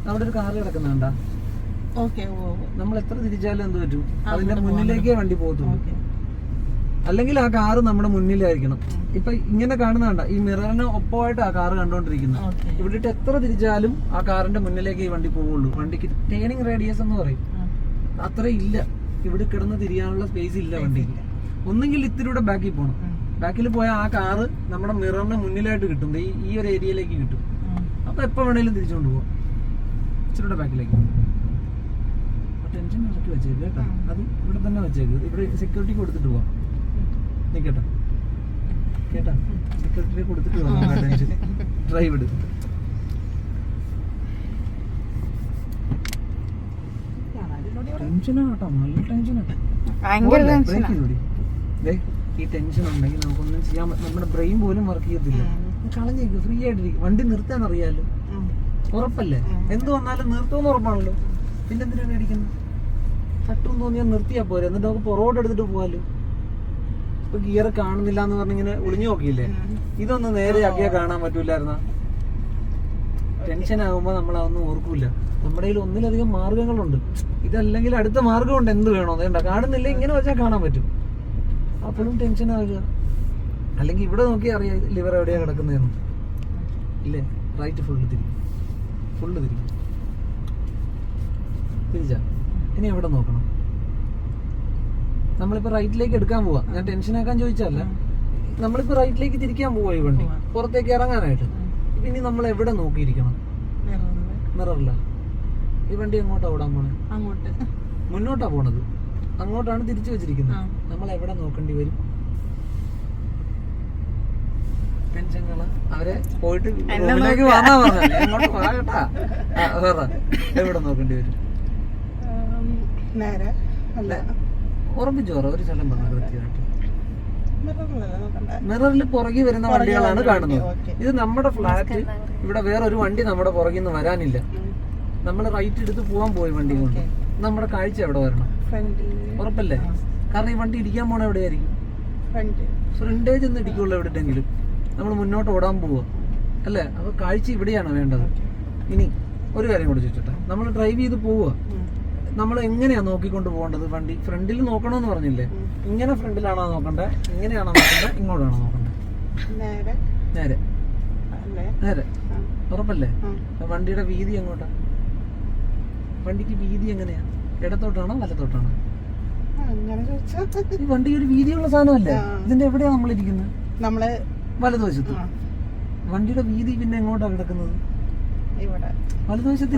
അവിടെ ഒരു കാറ് കിടക്കുന്നുണ്ടാ. നമ്മൾ എത്ര തിരിച്ചാലും എന്ത് പറ്റും, അതിന്റെ മുന്നിലേക്കേ വണ്ടി പോകത്തുള്ളൂ. അല്ലെങ്കിൽ ആ കാറ് നമ്മുടെ മുന്നിലായിരിക്കണം. ഇപ്പൊ ഇങ്ങനെ കാണുന്നണ്ട, ഈ മിററിന് ഒപ്പമായിട്ട് ആ കാറ് കണ്ടോണ്ടിരിക്കുന്നത്. ഇവിടിട്ട് എത്ര തിരിച്ചാലും ആ കാറിന്റെ മുന്നിലേക്ക് ഈ വണ്ടി പോവുള്ളൂ. വണ്ടിക്ക് ടേണിംഗ് റേഡിയസ് എന്ന് പറയും, അത്ര ഇല്ല. ഇവിടെ കിടന്ന് തിരിയാനുള്ള സ്പേസ് ഇല്ല വണ്ടിക്ക്. ഒന്നെങ്കിൽ ഇത്തിരി ബാക്കിൽ പോകണം. ബാക്കിൽ പോയാൽ ആ കാറ് നമ്മുടെ മിററിന് മുന്നിലായിട്ട് കിട്ടും, ഈ ഒരു ഏരിയയിലേക്ക് കിട്ടും. അപ്പൊ എപ്പോ വേണേലും തിരിച്ചുകൊണ്ട് പോവാം. ഇച്ചിരി ബാക്കിലേക്ക് ടെൻഷൻ ഇറക്കി വെച്ചേക്ക് കേട്ടോ. അത് ഇവിടെ തന്നെ വെച്ചേക്ക്. ഇവിടെ സെക്യൂരിറ്റി കൊടുത്തിട്ട് പോവാം. നിക്കട്ടോ കേട്ടാ, സെക്യൂരിറ്റി കൊടുത്തിട്ട് പോവാം. ടെൻഷൻ ഡ്രൈവ് ഇട്. ടെൻഷനാ കേട്ടോ, നല്ല ടെൻഷനാ. ഈ ടെൻഷൻ ഉണ്ടെങ്കിൽ നമുക്കൊന്നും ചെയ്യാൻ, നമ്മുടെ ബ്രെയിൻ പോലും വർക്ക് ചെയ്യത്തില്ല. കളഞ്ഞേക്ക്, ഫ്രീ ആയിട്ടിരിക്കും. വണ്ടി നിർത്താൻ അറിയാലോ, ഉറപ്പല്ലേ? എന്ത് വന്നാലും നിർത്തുമെന്ന് ഉറപ്പാണല്ലോ. പിന്നെന്തിനാണ് പേടിക്കുന്നത്? തട്ടും തോന്നിയാൽ നിർത്തിയാ പോരെ, എന്നിട്ട് നമുക്ക് പുറകോട്ട് എടുത്തിട്ട് പോവാലോ. ഇപ്പൊ ഗിയർ കാണുന്നില്ല എന്ന് പറഞ്ഞിങ്ങനെ ഒളിഞ്ഞു നോക്കിയില്ലേ? ഇതൊന്ന് നേരെ ആക്കിയാൽ കാണാൻ പറ്റൂലായിരുന്ന. ടെൻഷൻ ആകുമ്പോ നമ്മൾ അതൊന്നും ഓർക്കൂല. നമ്മുടെ കയ്യിൽ ഒന്നിലധികം മാർഗങ്ങളുണ്ട്. ഇതല്ലെങ്കിൽ അടുത്ത മാർഗമുണ്ട്. എന്ത് വേണോ വേണ്ട, കാണുന്നില്ല, ഇങ്ങനെ വെച്ചാൽ കാണാൻ പറ്റും. അപ്പോഴും ടെൻഷൻ ആകുക. അല്ലെങ്കിൽ ഇവിടെ നോക്കി അറിയാം ലിവർ എവിടെയാ കിടക്കുന്നതെന്ന്. ഇല്ലേ, റൈറ്റ് ഫുള്ള് തിരിക്കും, ഫുള്ള് തിരിക്കും. തിരിച്ചാ ഇനി എവിടെ നോക്കണം? നമ്മളിപ്പോ റൈറ്റിലേക്ക് എടുക്കാൻ പോവാ. ഞാൻ ടെൻഷൻ ആക്കാൻ ചോദിച്ചല്ല, നമ്മളിപ്പോ റൈറ്റിലേക്ക് തിരിക്കാൻ പോവാ ഈ വണ്ടി പുറത്തേക്ക് ഇറങ്ങാനായിട്ട്. ഇനി നമ്മൾ എവിടെ നോക്കിയിരിക്കണം? മിററില്ല. ഈ വണ്ടി എങ്ങോട്ടാ ഓടാൻ പോണേ? അങ്ങോട്ട്, മുന്നോട്ടാ പോണത്. അങ്ങോട്ടാണ് തിരിച്ചു വെച്ചിരിക്കുന്നത്. നമ്മൾ എവിടെ നോക്കേണ്ടി വരും? ടെൻഷനുകള് അവരെ പോയിട്ട് റൂമിലേക്ക് വന്നാ പറഞ്ഞല്ലേ, അങ്ങോട്ട് പോകട്ടാ. എവിടെ നോക്കേണ്ടി വരും? ഉറപ്പിച്ചോറ ഒരു സ്ഥലം പറഞ്ഞു കൃത്യമായിട്ട്. മിററിൽ പുറകെ വരുന്ന വണ്ടികളാണ് കാണുന്നത്. ഇത് നമ്മുടെ ഫ്ലാറ്റ്, ഇവിടെ വേറൊരു വണ്ടി നമ്മുടെ പുറകിൽ നിന്ന് വരാനില്ല. നമ്മൾ റൈറ്റ് എടുത്ത് പോകാൻ പോയി വണ്ടി കൊണ്ട്. നമ്മുടെ കാഴ്ച എവിടെ വരണം? ഉറപ്പല്ലേ? കാരണം ഈ വണ്ടി ഇടിക്കാൻ പോണ എവിടെയായിരിക്കും? ഫ്രണ്ടേജ് ഒന്ന് ഇടിക്കുള്ളൂ എവിടെയെങ്കിലും. നമ്മൾ മുന്നോട്ട് ഓടാൻ പോവുക അല്ലേ? അപ്പൊ കാഴ്ച ഇവിടെയാണ് വേണ്ടത്. ഇനി ഒരു കാര്യം കൂടെ ചോദിച്ചോട്ടെ, നമ്മൾ ഡ്രൈവ് ചെയ്ത് പോവുക, നമ്മൾ എങ്ങനെയാ നോക്കിക്കൊണ്ട് പോകേണ്ടത്? വണ്ടി ഫ്രണ്ടിൽ നോക്കണമെന്ന് പറഞ്ഞില്ലേ? ഇങ്ങനെ ഫ്രണ്ടിലാണോ നോക്കണ്ടേ? ഇങ്ങനെയാണോ നോക്കണ്ടേ? ഇങ്ങോട്ടാണോ നോക്കണ്ടേ? നേരെ നേരെ. ഉറപ്പല്ലേ? വണ്ടിയുടെ വീതി എങ്ങോട്ടാ? വണ്ടിക്ക് വീതി എങ്ങനെയാ? ഇടത്തോട്ടാണോ വലത്തോട്ടാണോ? ഈ വണ്ടി ഒരു വീതിയുള്ള സാധനമല്ലേ? ഇതിന്റെ എവിടെയാ നമ്മളിരിക്കുന്നത്? നമ്മള് വലതുവശത്ത്. വണ്ടിയുടെ വീതി പിന്നെ എങ്ങോട്ടാ കിടക്കുന്നത്? വലതുവശത്ത്.